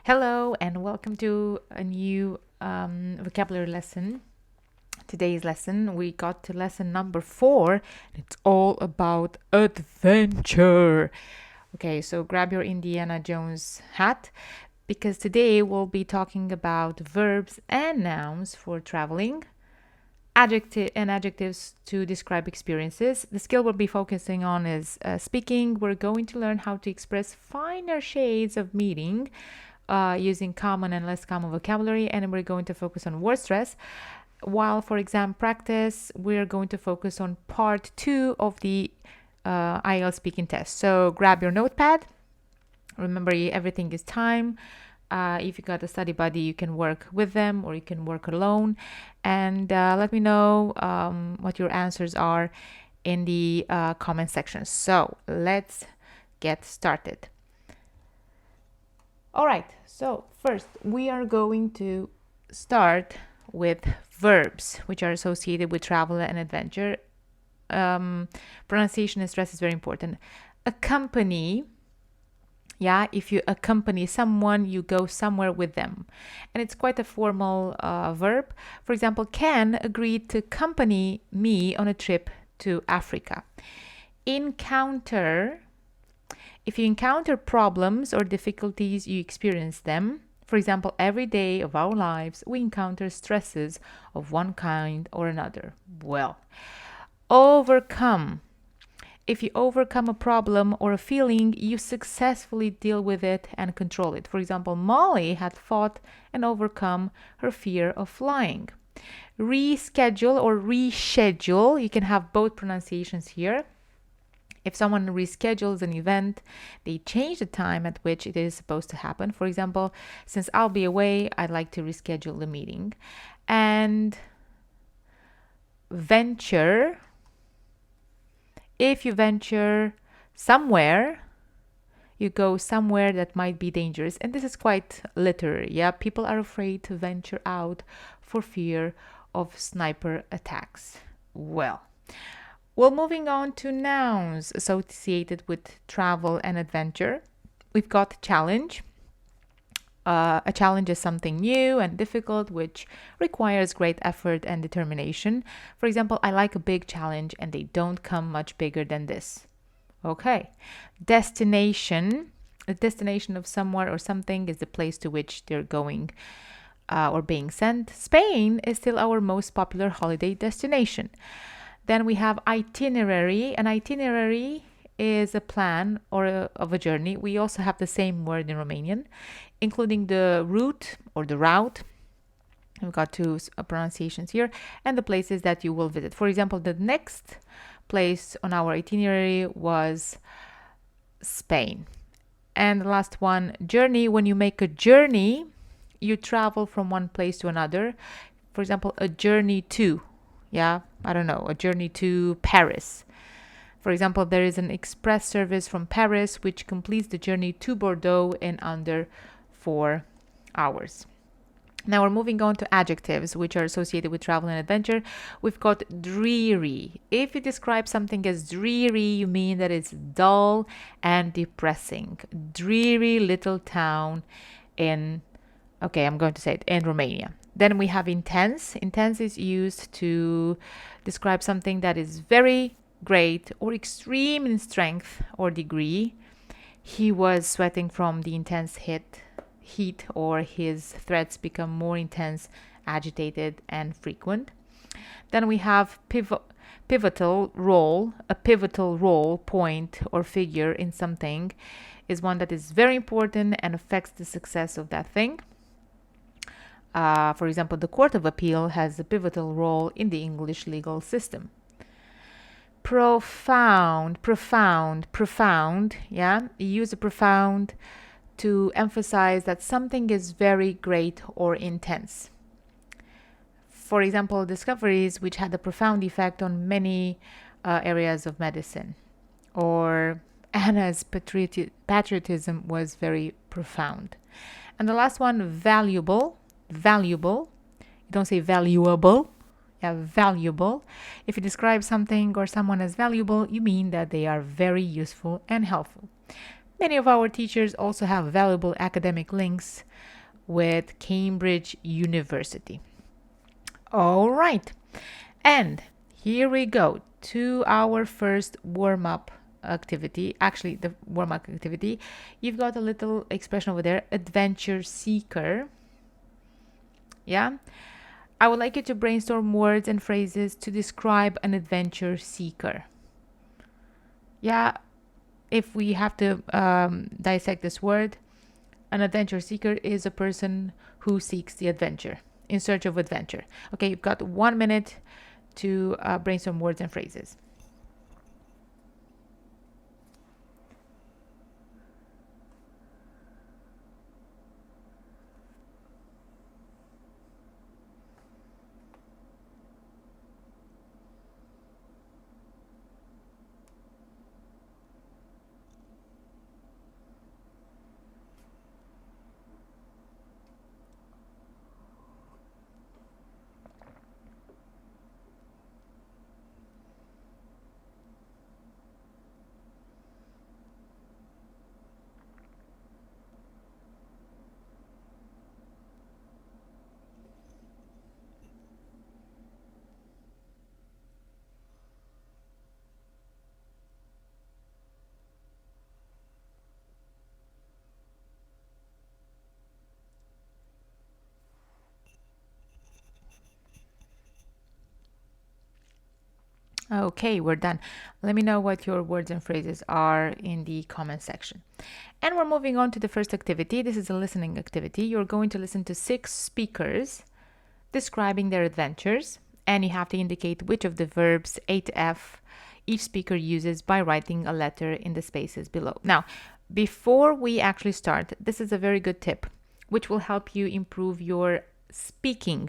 Hello and welcome to a new vocabulary lesson. Today's lesson, we got to lesson number 4. It's all about adventure. Okay, so grab your Indiana Jones hat because today we'll be talking about verbs and nouns for traveling, adjectives to describe experiences. The skill we'll be focusing on is speaking. We're going to learn how to express finer shades of meaning using common and less common vocabulary, and we're going to focus on word stress. While for exam practice, we're going to focus on part 2 of the IELTS speaking test. So grab your notepad. Remember, everything is time. If you got a study buddy, you can work with them or you can work alone. And let me know what your answers are in the comment section. So let's get started. All right, so first we are going to start with verbs which are associated with travel and adventure. Pronunciation and stress is very important. Accompany, if you accompany someone, you go somewhere with them. And it's quite a formal verb. For example, Ken agreed to accompany me on a trip to Africa. Encounter. If you encounter problems or difficulties, you experience them. For example, every day of our lives, we encounter stresses of one kind or another. Well, overcome. If you overcome a problem or a feeling, you successfully deal with it and control it. For example, Molly had fought and overcome her fear of flying. Reschedule or reschedule. You can have both pronunciations here. If someone reschedules an event, they change the time at which it is supposed to happen. For example, since I'll be away, I'd like to reschedule the meeting. And venture. If you venture somewhere, you go somewhere that might be dangerous. And this is quite literary. People are afraid to venture out for fear of sniper attacks. Well, moving on to nouns associated with travel and adventure. We've got challenge. A challenge is something new and difficult, which requires great effort and determination. For example, I like a big challenge and they don't come much bigger than this. Okay. Destination. A destination of somewhere or something is the place to which they're going or being sent. Spain is still our most popular holiday destination. Then we have itinerary. An itinerary is a plan of a journey. We also have the same word in Romanian, including the route or the route. We've got two pronunciations here, and the places that you will visit. For example, the next place on our itinerary was Spain. And the last one, journey. When you make a journey, you travel from one place to another. For example, a journey to. A journey to Paris. For example, there is an express service from Paris which completes the journey to Bordeaux in under 4 hours. Now we're moving on to adjectives which are associated with travel and adventure. We've got dreary. If you describe something as dreary, you mean that it's dull and depressing. Dreary little town in Romania. Then we have intense. Intense is used to describe something that is very great or extreme in strength or degree. He was sweating from the intense heat, or his threats become more intense, agitated, and frequent. Then we have pivotal role. A pivotal role, point, or figure in something is one that is very important and affects the success of that thing. For example, the Court of Appeal has a pivotal role in the English legal system. Profound. You use a profound to emphasize that something is very great or intense. For example, discoveries which had a profound effect on many areas of medicine. Or Anna's patriotism was very profound. And the last one, valuable. You don't say valuable. Valuable. If you describe something or someone as valuable, you mean that they are very useful and helpful. Many of our teachers also have valuable academic links with Cambridge University. All right, and here we go to our first warm-up activity. Actually, the warm-up activity, you've got a little expression over there, adventure seeker. Yeah, I would like you to brainstorm words and phrases to describe an adventure seeker. Yeah, if we have to dissect this word, an adventure seeker is a person who seeks the adventure, in search of adventure. Okay, you've got 1 minute to brainstorm words and phrases. Okay, we're done. Let me know what your words and phrases are in the comment section. And we're moving on to the first activity. This is a listening activity. You're going to listen to 6 speakers describing their adventures, and you have to indicate which of the verbs A to F each speaker uses by writing a letter in the spaces below. Now, before we actually start, this is a very good tip which will help you improve your speaking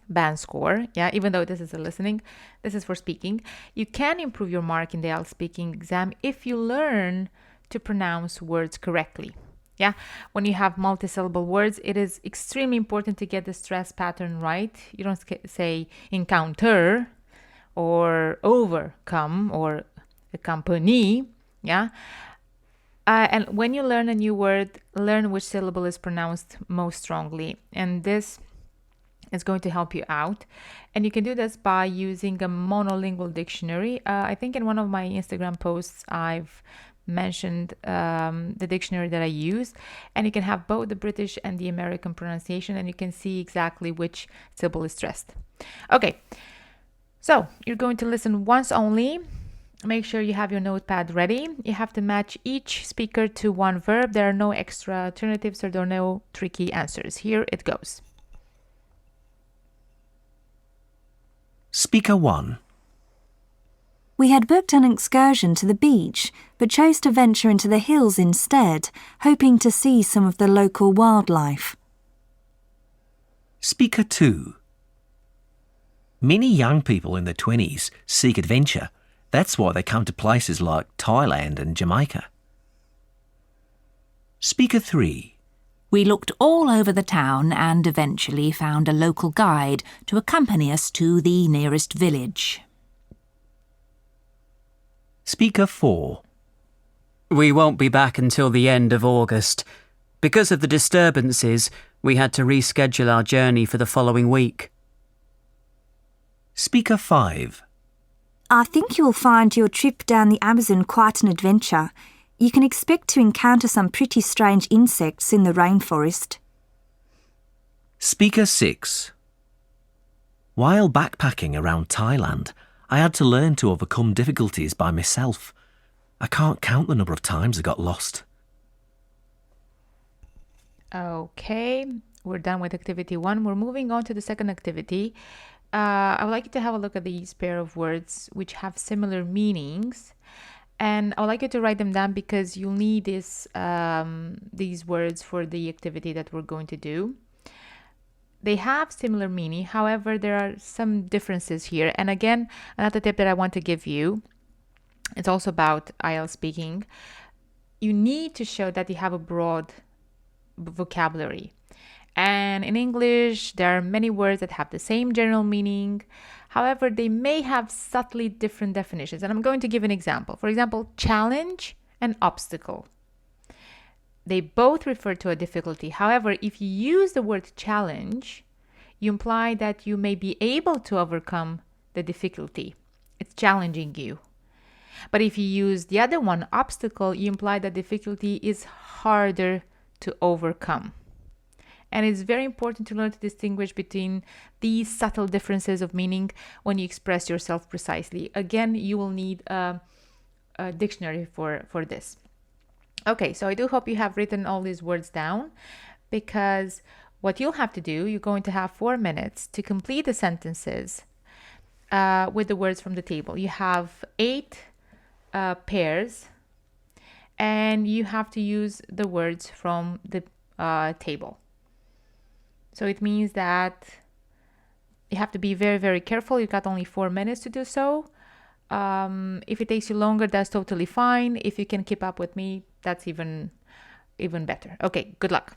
band score. Yeah, even though this is a listening, this is for speaking. You can improve your mark in the IELTS speaking exam if you learn to pronounce words correctly. Yeah, when you have multisyllable words, it is extremely important to get the stress pattern right. You don't say encounter or overcome or accompany. Yeah. And when you learn a new word, learn which syllable is pronounced most strongly. And this is going to help you out. And you can do this by using a monolingual dictionary. I think in one of my Instagram posts, I've mentioned the dictionary that I use, and you can have both the British and the American pronunciation, and you can see exactly which syllable is stressed. Okay, so you're going to listen once only. Make sure you have your notepad ready. You have to match each speaker to one verb. There are no extra alternatives, or there are no tricky answers. Here it goes. Speaker 1. We had booked an excursion to the beach, but chose to venture into the hills instead, hoping to see some of the local wildlife. Speaker 2. Many young people in their 20s seek adventure. That's why they come to places like Thailand and Jamaica. Speaker 3. We looked all over the town and eventually found a local guide to accompany us to the nearest village. Speaker 4. We won't be back until the end of August. Because of the disturbances, we had to reschedule our journey for the following week. Speaker 5. I think you will find your trip down the Amazon quite an adventure. You can expect to encounter some pretty strange insects in the rainforest. Speaker 6. While backpacking around Thailand, I had to learn to overcome difficulties by myself. I can't count the number of times I got lost. Okay, we're done with activity 1. We're moving on to the second activity. I would like you to have a look at these pair of words which have similar meanings. And I would like you to write them down because you'll need these words for the activity that we're going to do. They have similar meaning, however, there are some differences here. And again, another tip that I want to give you, it's also about IELTS speaking. You need to show that you have a broad vocabulary. And in English, there are many words that have the same general meaning. However, they may have subtly different definitions. And I'm going to give an example. For example, challenge and obstacle. They both refer to a difficulty. However, if you use the word challenge, you imply that you may be able to overcome the difficulty. It's challenging you. But if you use the other one, obstacle, you imply that difficulty is harder to overcome. And it's very important to learn to distinguish between these subtle differences of meaning when you express yourself precisely. Again, you will need a dictionary for this. Okay, so I do hope you have written all these words down, because what you'll have to do, you're going to have 4 minutes to complete the sentences with the words from the table. You have 8 pairs, and you have to use the words from the table. So it means that you have to be very, very careful. You've got only 4 minutes to do so. If it takes you longer, that's totally fine. If you can keep up with me, that's even better. Okay, good luck.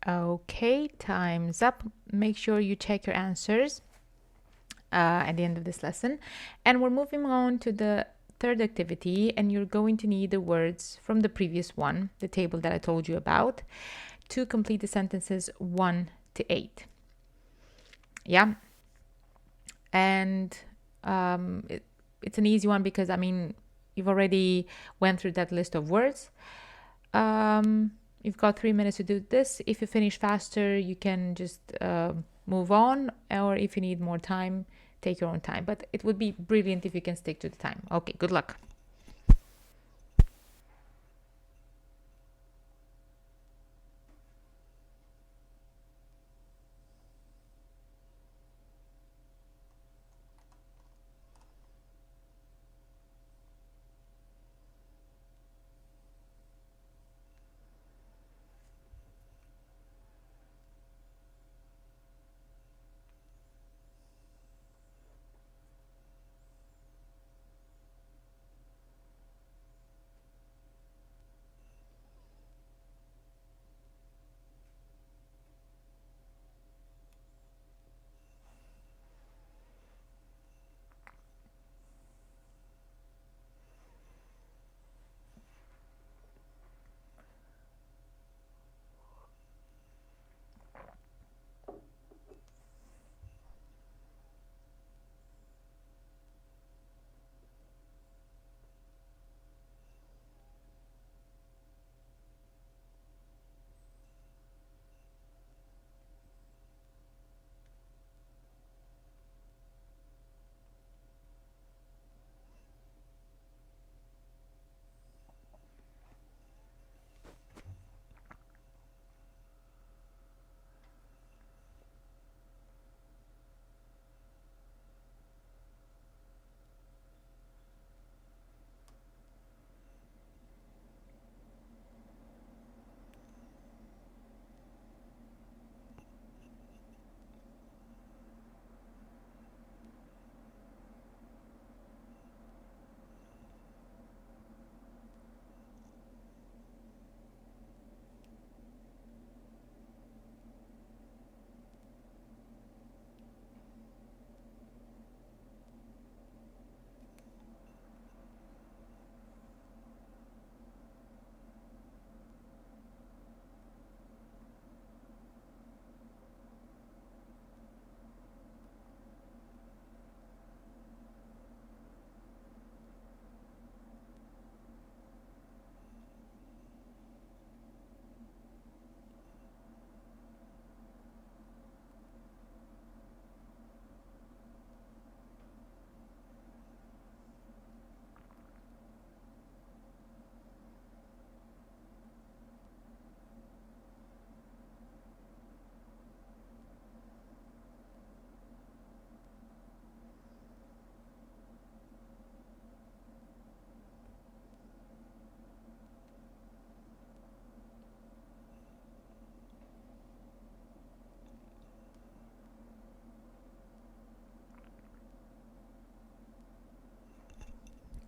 Okay, time's up. Make sure you check your answers at the end of this lesson. And we're moving on to the third activity, and you're going to need the words from the previous one, the table that I told you about, to complete the sentences 1 to 8. Yeah. And it's an easy one because, I mean, you've already went through that list of words. You've got 3 minutes to do this. If you finish faster, you can just move on, or if you need more time, take your own time. But it would be brilliant if you can stick to the time. Okay, good luck.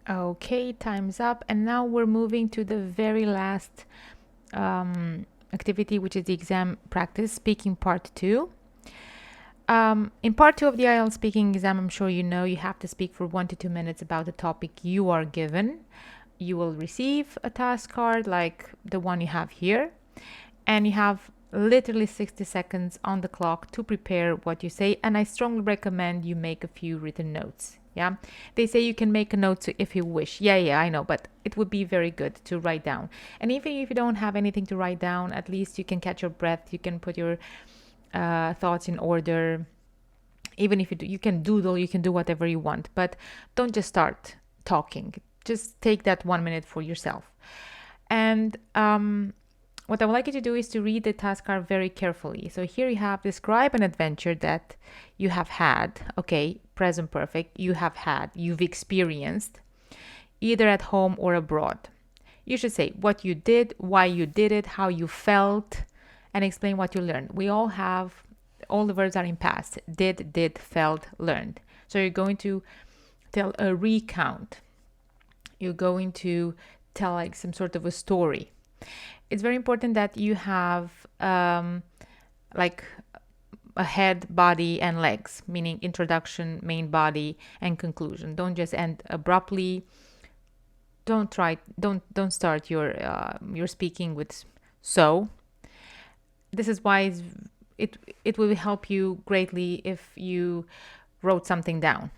Okay, time's up. And now we're moving to the very last activity, which is the exam practice speaking part 2. In part 2 of the IELTS speaking exam, I'm sure you know you have to speak for 1 to 2 minutes about the topic you are given. You will receive a task card like the one you have here, and you have literally 60 seconds on the clock to prepare what you say. And I strongly recommend you make a few written notes. Yeah, they say you can make a note if you wish. Yeah, I know, but it would be very good to write down. And even if you don't have anything to write down, at least you can catch your breath. You can put your thoughts in order. Even if you can doodle, you can do whatever you want, but don't just start talking. Just take that 1 minute for yourself. And what I would like you to do is to read the task card very carefully. So here you have describe an adventure that you have had. Okay, present perfect. You have had, you've experienced, either at home or abroad. You should say what you did, why you did it, how you felt, and explain what you learned. We all have, all the verbs are in past. Did, felt, learned. So you're going to tell a recount. You're going to tell like some sort of a story. it's very important that you have like a head, body, and legs, meaning introduction, main body, and conclusion. Don't just end abruptly. Don't start your speaking with so. This is why it will help you greatly if you wrote something down.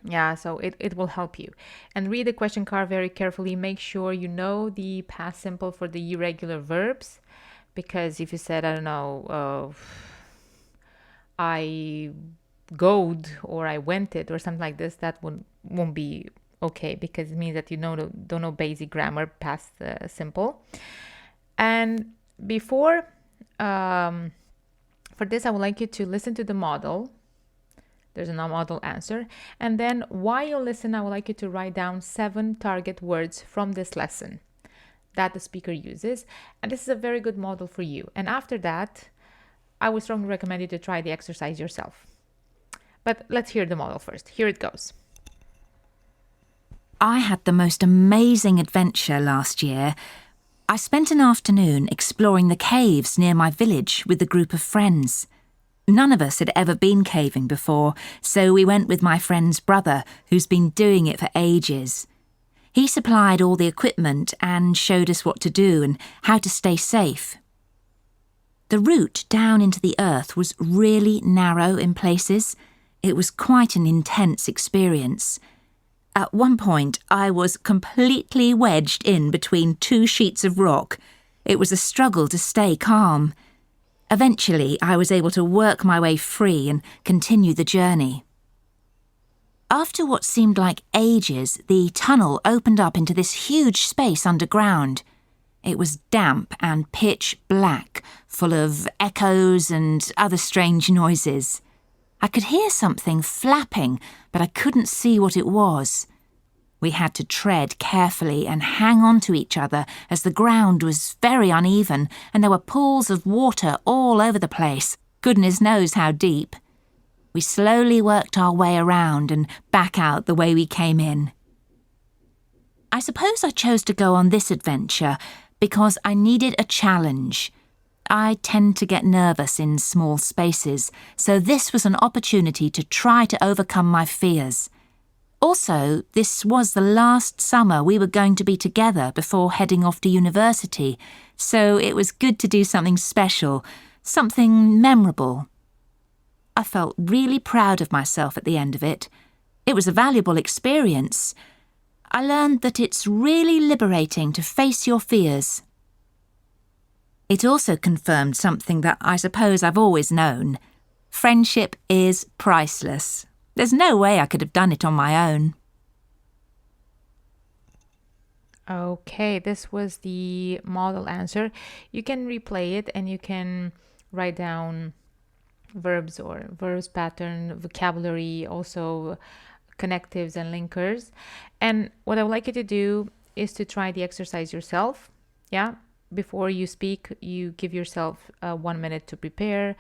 Yeah, so it will help you. And read the question card very carefully. Make sure you know the past simple for the irregular verbs, because if you said, I don't know, I goed or I went it or something like this, that won't be okay, because it means that you don't know basic grammar past simple. And before, for this, I would like you to listen to the model. There's a model answer. And then while you listen, I would like you to write down 7 target words from this lesson that the speaker uses. And this is a very good model for you. And after that, I would strongly recommend you to try the exercise yourself. But let's hear the model first. Here it goes. I had the most amazing adventure last year. I spent an afternoon exploring the caves near my village with a group of friends. None of us had ever been caving before, so we went with my friend's brother, who's been doing it for ages. He supplied all the equipment and showed us what to do and how to stay safe. The route down into the earth was really narrow in places. It was quite an intense experience. At one point, I was completely wedged in between 2 sheets of rock. It was a struggle to stay calm. Eventually, I was able to work my way free and continue the journey. After what seemed like ages, the tunnel opened up into this huge space underground. It was damp and pitch black, full of echoes and other strange noises. I could hear something flapping, but I couldn't see what it was. We had to tread carefully and hang on to each other as the ground was very uneven and there were pools of water all over the place, goodness knows how deep. We slowly worked our way around and back out the way we came in. I suppose I chose to go on this adventure because I needed a challenge. I tend to get nervous in small spaces, so this was an opportunity to try to overcome my fears. Also, this was the last summer we were going to be together before heading off to university, so it was good to do something special, something memorable. I felt really proud of myself at the end of it. It was a valuable experience. I learned that it's really liberating to face your fears. It also confirmed something that I suppose I've always known. Friendship is priceless. There's no way I could have done it on my own. Okay, this was the model answer. You can replay it and you can write down verbs or verbs pattern, vocabulary, also connectives and linkers. And what I would like you to do is to try the exercise yourself. Yeah, before you speak, you give yourself 1 minute to prepare,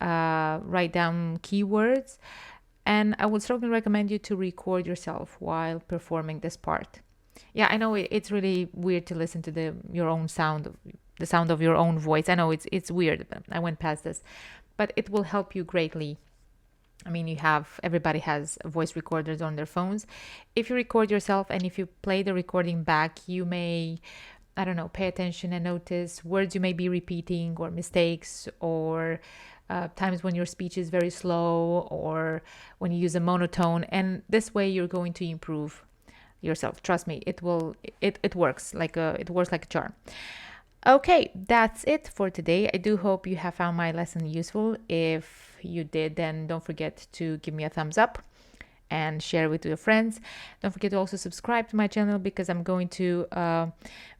write down keywords. And I would strongly recommend you to record yourself while performing this part. Yeah, I know it's really weird to listen to your own sound, the sound of your own voice. I know it's weird. I went past this, but it will help you greatly. I mean, everybody has voice recorders on their phones. If you record yourself and if you play the recording back, you may, I don't know, pay attention and notice words you may be repeating or mistakes or times when your speech is very slow or when you use a monotone, and this way you're going to improve yourself. Trust me, it works like a charm. Okay, that's it for today. I do hope you have found my lesson useful. If you did, then don't forget to give me a thumbs up and share it with your friends. Don't forget to also subscribe to my channel because I'm going to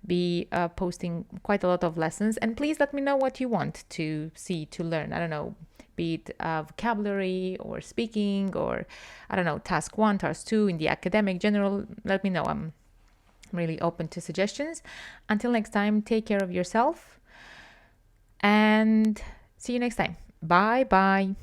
be posting quite a lot of lessons. And please let me know what you want to see, to learn. I don't know, be it vocabulary or speaking or, I don't know, task 1, task 2 in the academic general. Let me know. I'm really open to suggestions. Until next time, take care of yourself and see you next time. Bye bye.